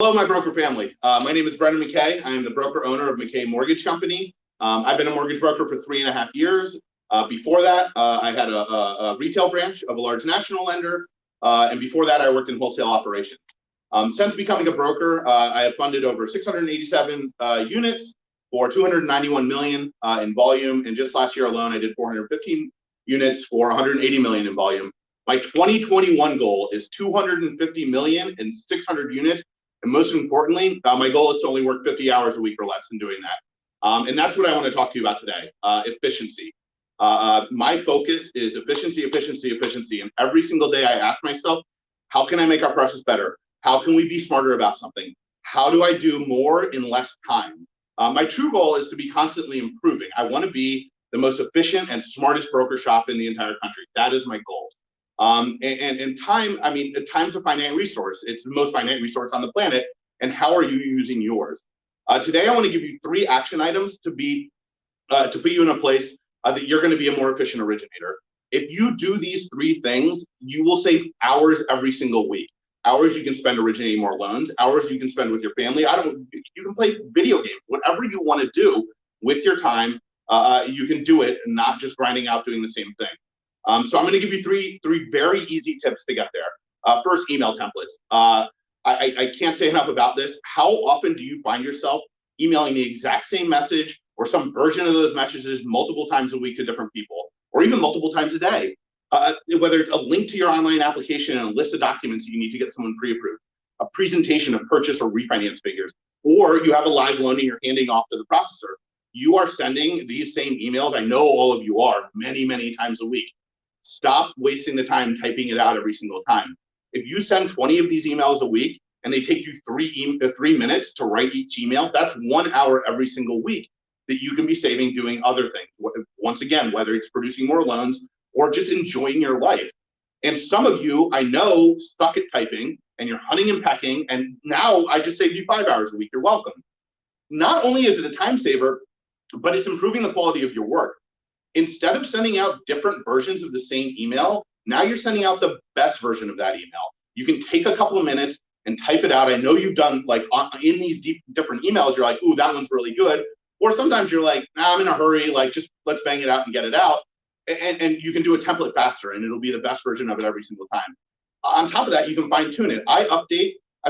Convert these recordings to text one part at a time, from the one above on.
Hello, my broker family. My name is Brendan McKay. I am the broker owner of McKay Mortgage Company. I've been a mortgage broker for 3.5 years. Before that, I had a retail branch of a large national lender. And before that, I worked in wholesale operations. Since becoming a broker, I have funded over 687 units for 291 million in volume. And just last year alone, I did 415 units for 180 million in volume. My 2021 goal is 250 million and 600 units. And most importantly, my goal is to only work 50 hours a week or less in doing that. And that's what I want to talk to you about today, efficiency. My focus is efficiency, efficiency, efficiency. And every single day I ask myself, how can I make our process better? How can we be smarter about something? How do I do more in less time? My true goal is to be constantly improving. I want to be the most efficient and smartest broker shop in the entire country. That is my goal. And time, I mean, time's a finite resource. It's the most finite resource on the planet. And how are you using yours? Today, I want to give you 3 action items to put you in a place that you're going to be a more efficient originator. If you do these 3 things, you will save hours every single week. Hours you can spend originating more loans, hours you can spend with your family. You can play video games, whatever you want to do with your time. You can do it, and not just grinding out doing the same thing. So I'm going to give you three very easy tips to get there. First, email templates. I can't say enough about this. How often do you find yourself emailing the exact same message or some version of those messages multiple times a week to different people, or even multiple times a day? Whether it's a link to your online application and a list of documents that you need to get someone pre-approved, a presentation of purchase or refinance figures, or you have a live loan and you're handing off to the processor. You are sending these same emails. I know all of you are many, many times a week. Stop wasting the time typing it out every single time. If you send 20 of these emails a week and they take you 3 minutes to write each email, that's 1 hour every single week that you can be saving doing other things. Once again, whether it's producing more loans or just enjoying your life. And some of you, I know, stuck at typing and you're hunting and pecking, and now I just saved you 5 hours a week. You're welcome. Not only is it a time saver, but it's improving the quality of your work. Instead of sending out different versions of the same email, now you're sending out the best version of that email. You can take a couple of minutes and type it out. I know you've done, like, in these different emails, you're like, ooh, that one's really good. Or sometimes you're like, nah, I'm in a hurry, like, just let's bang it out and get it out. And you can do a template faster, and it'll be the best version of it every single time. On top of that, you can fine tune it. I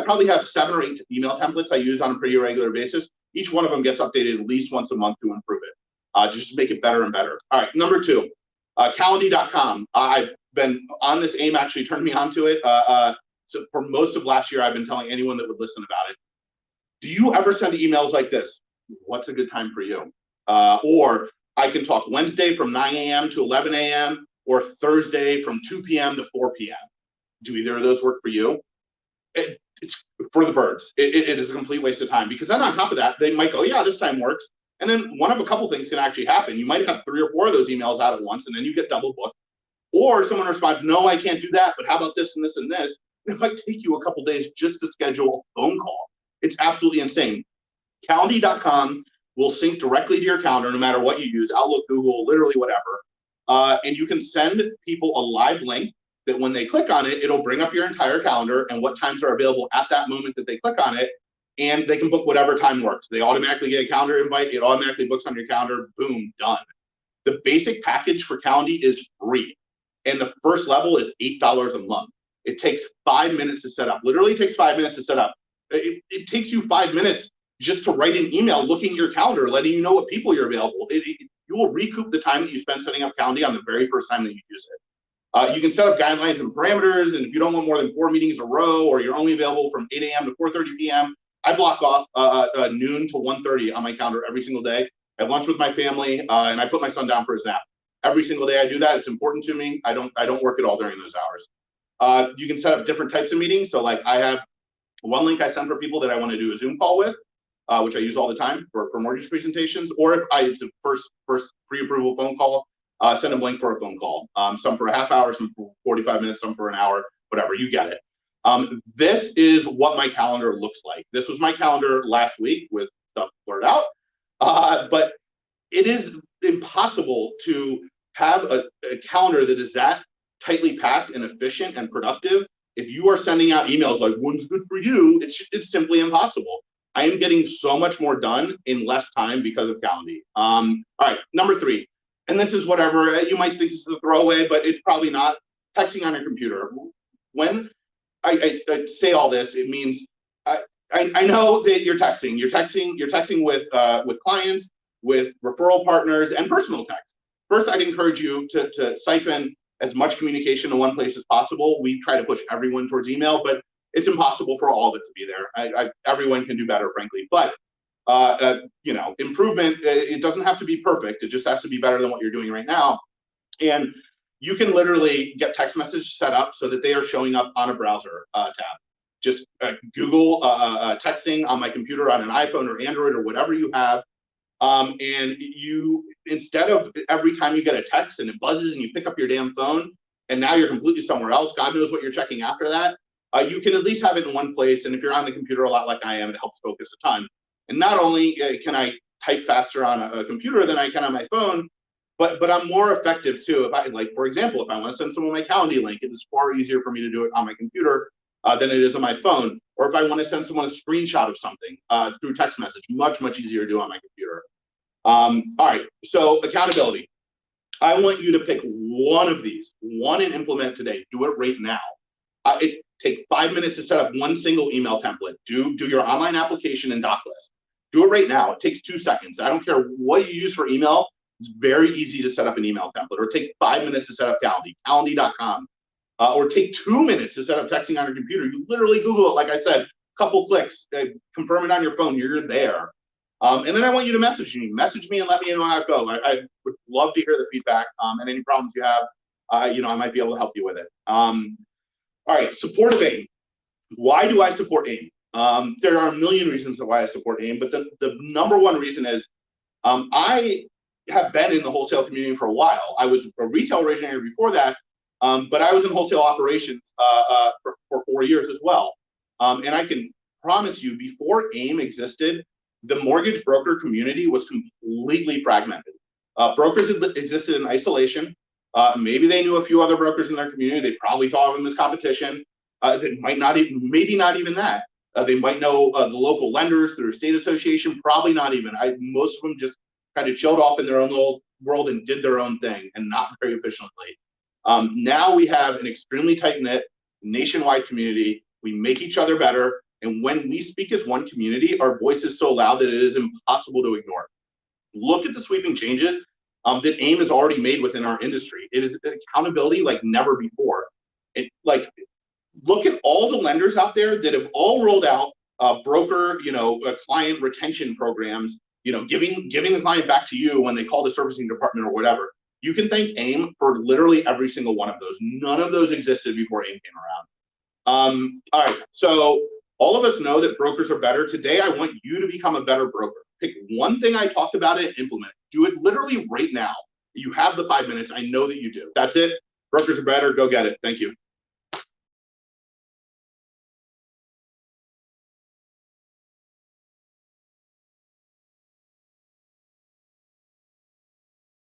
probably have 7 or 8 email templates I use on a pretty regular basis. Each one of them gets updated at least once a month to improve it. Just to make it better and better. All right, number 2, Calendly.com. I've been on this. AIME actually turned me onto it. So for most of last year, I've been telling anyone that would listen about it. Do you ever send emails like this? What's a good time for you? Or I can talk Wednesday from 9 a.m. to 11 a.m. or Thursday from 2 p.m. to 4 p.m. Do either of those work for you? It's for the birds. It is a complete waste of time, because then on top of that, they might go, yeah, this time works. And then one of a couple things can actually happen. You might have 3 or 4 of those emails out at once, and then you get double booked. Or someone responds, no, I can't do that, but how about this and this and this? It might take you a couple days just to schedule a phone call. It's absolutely insane. Calendly.com will sync directly to your calendar no matter what you use, Outlook, Google, literally whatever. And you can send people a live link that when they click on it, it'll bring up your entire calendar and what times are available at that moment that they click on it. And they can book whatever time works. They automatically get a calendar invite. It automatically books on your calendar. Boom, done. The basic package for Calendly is free. And the first level is $8 a month. It takes 5 minutes to set up. Literally takes 5 minutes to set up. It takes you 5 minutes just to write an email, looking at your calendar, letting you know what people you're available. You will recoup the time that you spend setting up Calendly on the very first time that you use it. You can set up guidelines and parameters. And if you don't want more than 4 meetings in a row, or you're only available from 8 a.m. to 4:30 p.m., I block off noon to 1:30 on my calendar every single day. I lunch with my family, and I put my son down for his nap. Every single day I do that. It's important to me. I don't work at all during those hours. You can set up different types of meetings. So, like, I have one link I send for people that I want to do a Zoom call with, which I use all the time for mortgage presentations. Or if it's a first pre-approval phone call, send them a link for a phone call. Some for a half hour, some for 45 minutes, some for an hour, whatever. You get it. This is what my calendar looks like. This was my calendar last week with stuff blurred out, but it is impossible to have a calendar that is that tightly packed and efficient and productive If you are sending out emails like one's good for you, it's simply impossible. I am getting so much more done in less time because of Calendly. All right, number 3, and this is whatever you might think this is a throwaway, but it's probably not. Texting on your computer. When I say all this, it means I know that you're texting. You're texting with clients, with referral partners, and personal text. First, I'd encourage you to siphon as much communication in one place as possible. We try to push everyone towards email, but it's impossible for all of it to be there. Everyone can do better, frankly. But improvement. It doesn't have to be perfect. It just has to be better than what you're doing right now. And you can literally get text messages set up so that they are showing up on a browser tab. Just Google texting on my computer on an iPhone or Android or whatever you have. And you, instead of every time you get a text and it buzzes and you pick up your damn phone and now you're completely somewhere else, God knows what you're checking after that, you can at least have it in one place. And if you're on the computer a lot like I am, it helps focus the time. And not only can I type faster on a computer than I can on my phone, but I'm more effective too. If I, like, for example, if I want to send someone my Calendly link, it is far easier for me to do it on my computer than it is on my phone. Or if I want to send someone a screenshot of something through text message, much easier to do on my computer. All right, so accountability. I want you to pick one of these, one and implement today. Do it right now. It take 5 minutes to set up one single email template. Do your online application and doc list. Do it right now. It takes 2 seconds. I don't care what you use for email. It's very easy to set up an email template, or take 5 minutes to set up Calendly, calendly.com, or take 2 minutes to set up texting on your computer. You literally Google it, like I said, couple clicks, confirm it on your phone, you're there. And then I want you to message me and let me know how it goes. I would love to hear the feedback and any problems you have. I might be able to help you with it. All right, support of AIME. Why do I support AIME? There are a million reasons why I support AIME, but the number one reason is I have been in the wholesale community for a while. I was a retail originator before that, but I was in wholesale operations for 4 years as well. And I can promise you, before AIME existed, the mortgage broker community was completely fragmented. Brokers existed in isolation. Maybe they knew a few other brokers in their community. They probably thought of them as competition. They might not even, maybe not even that. They might know the local lenders through a state association, probably not even. Most of them just kind of chilled off in their own little world and did their own thing, and not very efficiently. Now we have an extremely tight-knit nationwide community. We make each other better. And when we speak as one community, our voice is so loud that it is impossible to ignore. Look at the sweeping changes that AIME has already made within our industry. It is accountability like never before. Look at all the lenders out there that have all rolled out broker, client retention programs, giving the client back to you when they call the servicing department or whatever. You can thank AIME for literally every single one of those. None of those existed before AIME came around. All right, so all of us know that brokers are better. Today, I want you to become a better broker. Pick one thing I talked about and implement it. Do it literally right now. You have the 5 minutes. I know that you do. That's it. Brokers are better. Go get it. Thank you.